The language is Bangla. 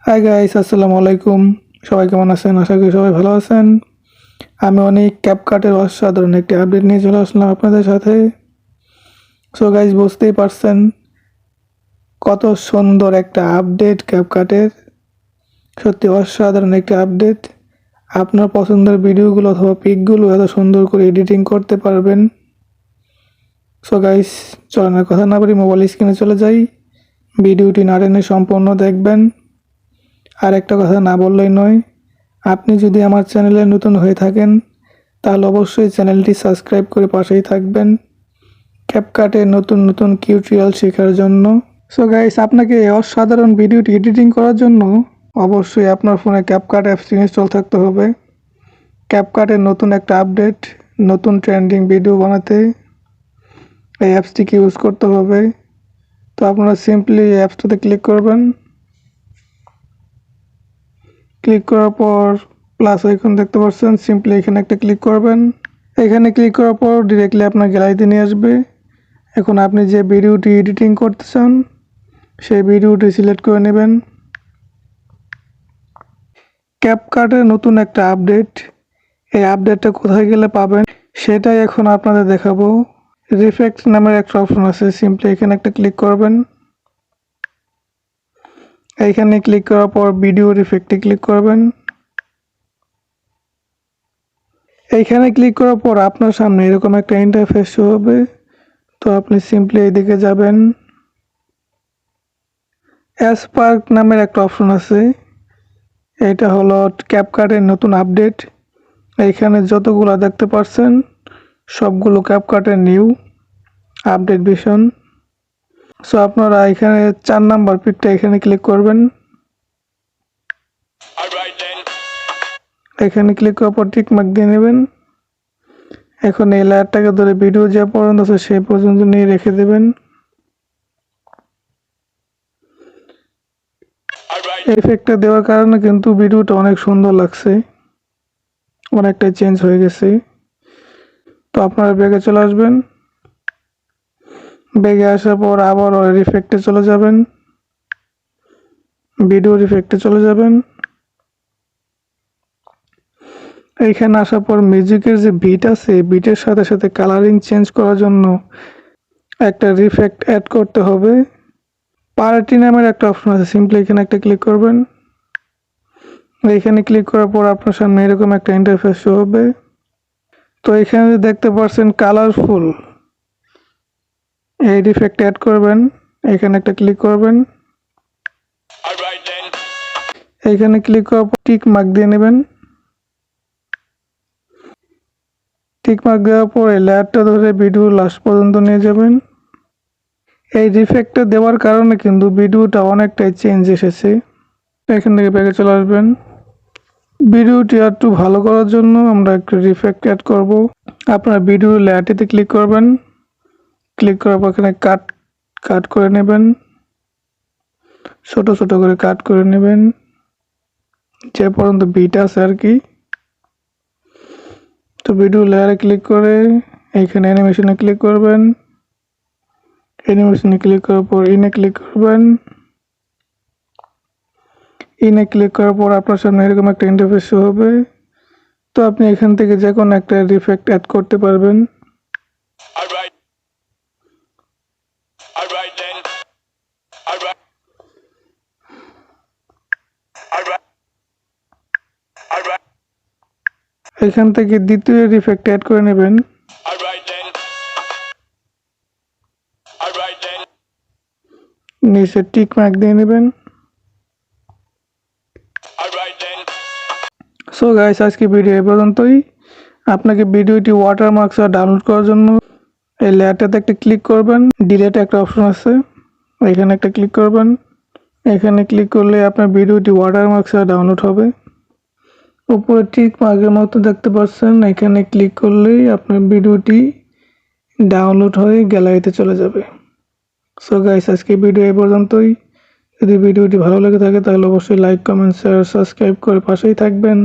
হাই গাইস, আসসালামু আলাইকুম। সবাই কেমন আছেন? আশা করি সবাই ভালো আছেন। আমি অনেক ক্যাপকাটের অসাধারণ একটি আপডেট নিয়ে চলে আসলাম আপনাদের সাথে। সো গাইস, বুঝতেই পারছেন কত সুন্দর একটা আপডেট ক্যাপকাটের। সত্যি অসাধারণ একটি আপডেট। আপনার পছন্দের ভিডিওগুলো অথবা পিকগুলো এত সুন্দর করে এডিটিং করতে পারবেন। সো গাইস, চলেন আর কথা না বলি মোবাইল স্ক্রিনে চলে যাই। ভিডিওটি না টেনে সম্পূর্ণ দেখবেন। আর একটা কথা না বললেই নয়, আপনি যদি আমার চ্যানেলে নতুন হয়ে থাকেন তাহলে অবশ্যই চ্যানেলটি সাবস্ক্রাইব করে পাশেই থাকবেন ক্যাপকাটে নতুন নতুন টিউটোরিয়াল শেখার জন্য। সো গাইস, আপনাকে এই অসাধারণ ভিডিওটি এডিটিং করার জন্য অবশ্যই আপনার ফোনে ক্যাপকাট অ্যাপস ইনস্টল থাকতে হবে। ক্যাপকাটের নতুন একটা আপডেট, নতুন ট্রেন্ডিং ভিডিও বানাতে এই অ্যাপসটিকে ইউজ করতে হবে। তো আপনারা সিম্পলি এই অ্যাপসটাতে ক্লিক করবেন। ক্লিক করার পর প্লাস আইকন দেখতে পাচ্ছেন, সিম্পলি এখানে একটা ক্লিক করবেন। এখানে ক্লিক করার পর ডিরেক্টলি আপনার গ্যালারিতে নিয়ে আসবে। এখন আপনি যে ভিডিওটি এডিটিং করতে চান সেই ভিডিওটি সিলেক্ট করে নেবেন। ক্যাপকাটের নতুন একটা আপডেট, এই আপডেটটা কোথায় গেলে পাবেন সেটাই এখন আপনাদের দেখাবো। রিফেক্ট নামের একটা অপশন আছে, সিম্পলি এখানে একটা ক্লিক করবেন। এইখানে ক্লিক করার পর ভিডিও রিফেক্টে ক্লিক করবেন। এইখানে ক্লিক করার পর আপনার সামনে এরকম একটা ইন্টারফেস শো হবে। তো আপনি সিম্পলি এইদিকে যাবেন। স্পার্ক নামের একটা অপশন আছে, এটা হলো ক্যাপকাটের নতুন আপডেট। এইখানে যতগুলো দেখতে পাচ্ছেন সবগুলো ক্যাপকাটের নিউ আপডেট ভার্সন। সো আপনারা এখানে 4 নাম্বার পিকটা এখানে ক্লিক করবেন। এখানে ক্লিক করার পর টিক মার্ক দিয়ে নেবেন। এখন এই লেয়ারটাকে ধরে ভিডিও যে পর্যন্ত আছে সেই পর্যন্ত নিয়ে রেখে দেবেন। এফেক্টটা দেওয়ার কারণে কিন্তু ভিডিওটা অনেক সুন্দর লাগছে, অনেকটাই চেঞ্জ হয়ে গেছে। তো আপনারা ব্যাগে চলে আসবেন। ব্যাগে আসার পর আবার রিফেক্টে চলে যাবেন, ভিডিও রিফেক্টে চলে যাবেন। এইখানে আসার পর মিউজিকের যে বিট আছে, বিটের সাথে সাথে কালারিং চেঞ্জ করার জন্য একটা রিফেক্ট অ্যাড করতে হবে। পার্টি নামের একটা অপশন আছে, সিম্পলি এখানে একটা ক্লিক করবেন। এইখানে ক্লিক করার পর আপনার সামনে এরকম একটা ইন্টারফেস শো হবে। তো এখানে দেখতে পাচ্ছেন কালারফুল, এই রিফেক্ট অ্যাড করবেন। এখানে একটা ক্লিক করবেন। এইখানে ক্লিক করার পর টিক মার্ক দিয়ে নেবেন। টিক মার্ক দেওয়ার পর এই লেয়ারটা ধরে ভিডিও লাস্ট পর্যন্ত নিয়ে যাবেন। এই রিফেক্টটা দেওয়ার কারণে কিন্তু ভিডিওটা অনেকটাই চেঞ্জ এসেছে। এখান থেকে ব্যাকে চলে আসবেন। ভিডিওটি একটু ভালো করার জন্য আমরা একটু রিফেক্ট অ্যাড করব। আপনার ভিডিও লেয়ারটিতে ক্লিক করবেন। ক্লিক করার পর এখানে কাট করে নেবেন, ছোট ছোট করে কাট করে নেবেন যে পর্যন্ত বিট আছে আর কি। তো ভিডিও লেয়ারে ক্লিক করে এইখানে অ্যানিমেশনে ক্লিক করবেন। অ্যানিমেশনে ক্লিক করার পর ইনে ক্লিক করবেন। ইনে ক্লিক করার পর আপনার সামনে এরকম একটা ইন্টারফেস শো হবে। তো আপনি এখান থেকে যে কোনো একটা রিফেক্ট অ্যাড করতে পারবেন। এখান থেকে দ্বিতীয় রিফেক্ট অ্যাড করে নেবেন। নিচে টিক মার্ক দিয়ে নেবেন। সো গাইস, আজকে ভিডিও এই পর্যন্তই। আপনাকে ভিডিওটি ওয়াটারমার্ক সহ ডাউনলোড করার জন্য এই লেয়ারটাতে একটা ক্লিক করবেন। ডিলেট একটা অপশন আছে, এখানে একটা ক্লিক করবেন। এখানে ক্লিক করলে আপনার ভিডিওটি ওয়াটারমার্ক সহ ডাউনলোড হবে। উপরে টিক মার্কের মতো দেখতে পাচ্ছেন, এখানে ক্লিক করলেই আপনার ভিডিওটি ডাউনলোড হয়ে গ্যালারিতে চলে যাবে। সো গাইস, আজকে ভিডিও এই পর্যন্তই। যদি ভিডিওটি ভালো লেগে থাকে তাহলে অবশ্যই লাইক, কমেন্ট, শেয়ার, সাবস্ক্রাইব করে পাশেই থাকবেন।